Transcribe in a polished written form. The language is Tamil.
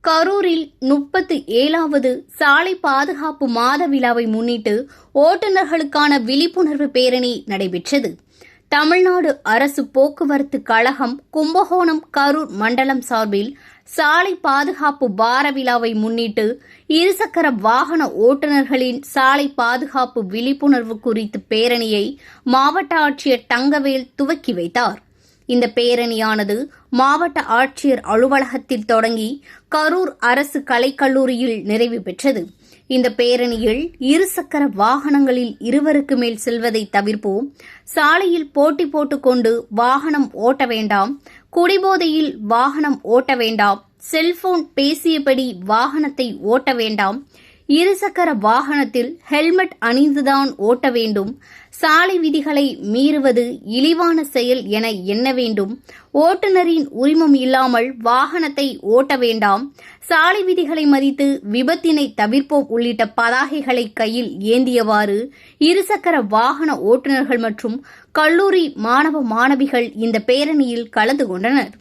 கரூரில் 37வது சாலை பாதுகாப்பு மாத விழாவை முன்னிட்டு ஓட்டுநர்களுக்கான விழிப்புணர்வு பேரணி நடைபெற்றது. தமிழ்நாடு அரசு போக்குவரத்து கழகம் கும்பகோணம் கரூர் மண்டலம் சார்பில் சாலை பாதுகாப்பு வார விழாவை முன்னிட்டு இருசக்கர வாகன ஓட்டுநர்களின் சாலை பாதுகாப்பு விழிப்புணர்வு குறித்து பேரணியை மாவட்ட ஆட்சியர் தங்கவேல் துவக்கி வைத்தார். இந்த பேரணியானது மாவட்ட ஆட்சியர் அலுவலகத்தில் தொடங்கி கரூர் அரசு கலைக்கல்லூரியில் நிறைவு பெற்றது. இந்த பேரணியில் இருசக்கர வாகனங்களில் 2க்கு மேல் செல்வதை தவிர்ப்போம், சாலையில் போட்டி போட்டுக்கொண்டு வாகனம் ஓட்ட வேண்டாம், குடிபோதையில் வாகனம் ஓட்ட வேண்டாம், செல்போன் பேசியபடி வாகனத்தை ஓட்ட வேண்டாம், இருசக்கர வாகனத்தில் ஹெல்மெட் அணிந்துதான் ஓட்ட வேண்டும், சாலை விதிகளை மீறுவது இழிவான செயல் என எண்ண வேண்டும், ஓட்டுநரின் உரிமம் இல்லாமல் வாகனத்தை ஓட்ட வேண்டாம், சாலை விதிகளை மதித்து விபத்தினை தவிர்ப்போம் உள்ளிட்ட பதாகைகளை கையில் ஏந்தியவாறு இருசக்கர வாகன ஓட்டுநர்கள் மற்றும் கல்லூரி மாணவ மாணவிகள் இந்த பேரணியில் கலந்து கொண்டனர்.